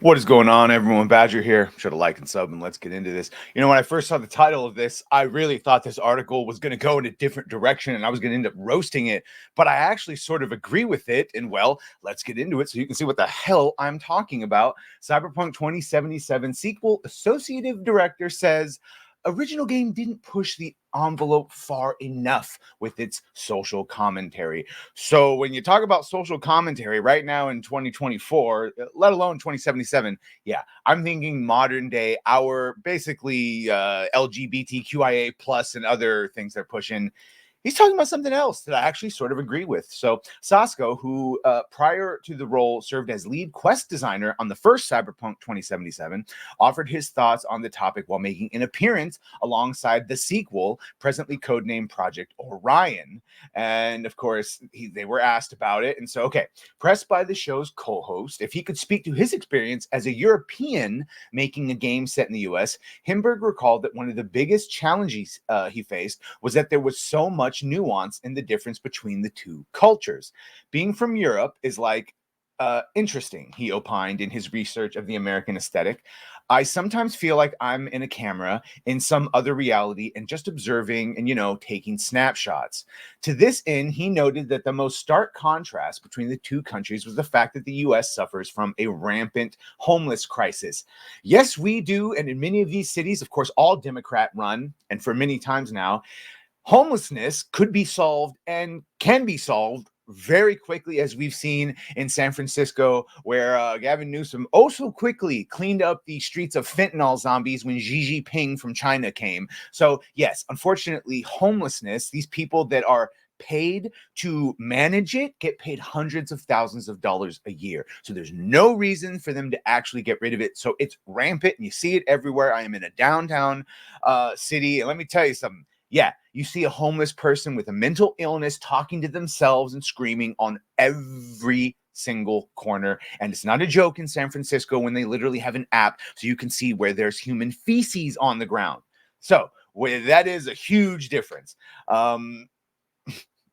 What is going on, everyone? Badger here. Should have liked and sub, and let's get into this. When I first saw the title of this, I really thought this article was going to go in a different direction and I was going to end up roasting it. But I actually sort of agree with it. And well, let's get into it so you can see what the hell I'm talking about. Cyberpunk 2077 sequel associative director says original game didn't push the envelope far enough with its social commentary. So when you talk about social commentary right now in 2024, let alone 2077, yeah, I'm thinking modern day, our basically LGBTQIA plus and other things they're pushing. He's talking about something else that I actually sort of agree with. So Sasko, who prior to the role served as lead quest designer on the first Cyberpunk 2077, offered his thoughts on the topic while making an appearance alongside the sequel, presently codenamed Project Orion. And of course, they were asked about it. And so, okay, pressed by the show's co-host if he could speak to his experience as a European making a game set in the US, Himberg recalled that one of the biggest challenges he faced was that there was so much nuance in the difference between the two cultures. Being from Europe is like interesting, he opined in his research of the American aesthetic. I sometimes feel like I'm in a camera in some other reality and just observing and, taking snapshots. To this end, he noted that the most stark contrast between the two countries was the fact that the US suffers from a rampant homeless crisis. Yes, we do. And in many of these cities, of course, all Democrat run, and for many times now, homelessness could be solved and can be solved very quickly, as we've seen in San Francisco, where Gavin Newsom also quickly cleaned up the streets of fentanyl zombies when Xi Jinping from China came. So yes, unfortunately, homelessness, these people that are paid to manage it get paid hundreds of thousands of dollars a year. So there's no reason for them to actually get rid of it. So it's rampant and you see it everywhere. I am in a downtown city, and let me tell you something. Yeah, you see a homeless person with a mental illness talking to themselves and screaming on every single corner. And it's not a joke in San Francisco when they literally have an app so you can see where there's human feces on the ground. So that is a huge difference.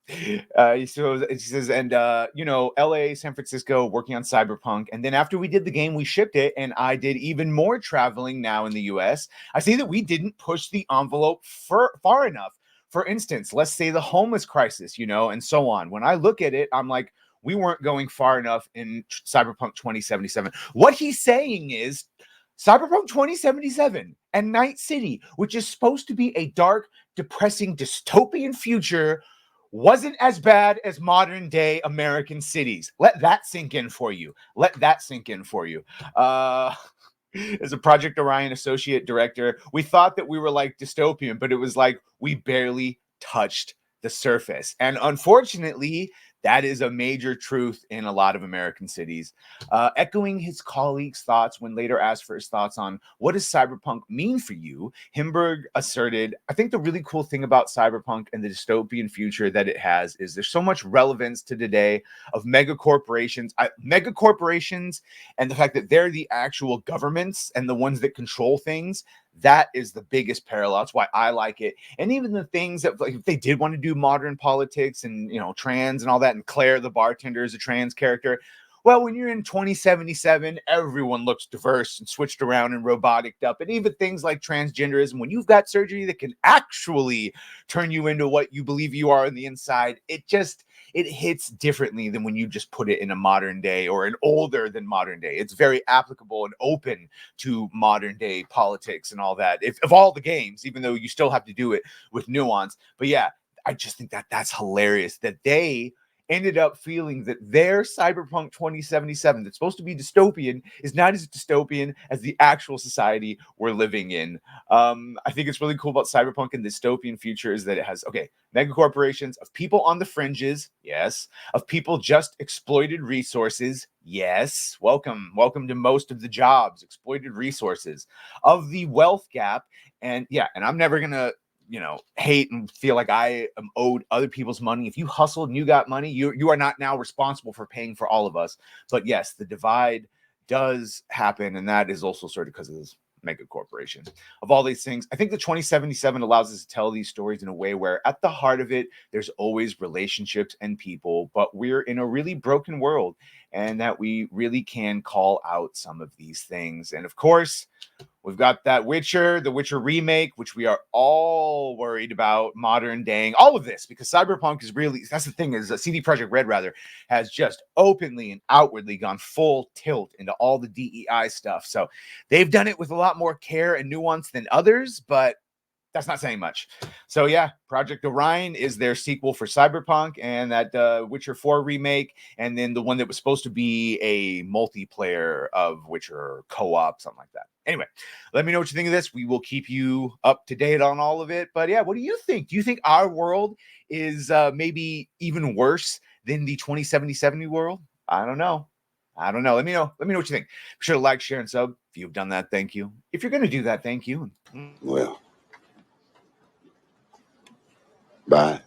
He says, and LA, San Francisco, working on Cyberpunk. And then after we did the game, we shipped it, and I did even more traveling now in the US. I see that we didn't push the envelope far enough. For instance, let's say the homeless crisis, and so on. When I look at it, I'm like, we weren't going far enough in Cyberpunk 2077. What he's saying is Cyberpunk 2077 and Night City, which is supposed to be a dark, depressing, dystopian future, wasn't as bad as modern day American cities. Let that sink in for you. As a Project Orion associate director, we thought that we were like dystopian, but it was like we barely touched the surface. And unfortunately, that is a major truth in a lot of American cities. Echoing his colleagues' thoughts when later asked for his thoughts on what does cyberpunk mean for you, Himberg asserted, I think the really cool thing about cyberpunk and the dystopian future that it has is there's so much relevance to today of mega corporations and the fact that they're the actual governments and the ones that control things. That is the biggest parallel. That's why I like it. And even the things that, like, if they did want to do modern politics and, trans and all that, and Claire, the bartender, is a trans character. Well, when you're in 2077, everyone looks diverse and switched around and roboticed up. And even things like transgenderism, when you've got surgery that can actually turn you into what you believe you are on the inside, it hits differently than when you just put it in a modern day or an older than modern day. It's very applicable and open to modern day politics and all that. Of all the games, even though you still have to do it with nuance. But yeah, I just think that that's hilarious that they ended up feeling that their Cyberpunk 2077, that's supposed to be dystopian, is not as dystopian as the actual society we're living in. I think it's really cool about Cyberpunk and dystopian future is that it has, mega corporations, of people on the fringes, yes, of people just exploited resources, yes, welcome to most of the jobs, exploited resources, of the wealth gap, and I'm never gonna hate and feel like I am owed other people's money. If you hustled and you got money, you are not now responsible for paying for all of us. But yes, the divide does happen, and that is also sort of because of this mega corporation. Of all these things, I think the 2077 allows us to tell these stories in a way where at the heart of it, there's always relationships and people, but we're in a really broken world. and that we really can call out some of these things. And of course, we've got that the Witcher remake, which we are all worried about, modern daying, all of this, because Cyberpunk is really, that's the thing, is CD Projekt Red, rather, has just openly and outwardly gone full tilt into all the DEI stuff. So they've done it with a lot more care and nuance than others, but that's not saying much. So yeah, Project Orion is their sequel for Cyberpunk, and that Witcher 4 remake, and then the one that was supposed to be a multiplayer of Witcher co-op, something like that. Anyway, let me know what you think of this. We will keep you up to date on all of it. But yeah, what do you think? Do you think our world is maybe even worse than the 2077 world? I don't know. Let me know. Let me know what you think. Be sure to like, share, and sub. If you've done that, thank you. If you're going to do that, thank you. Well, bye.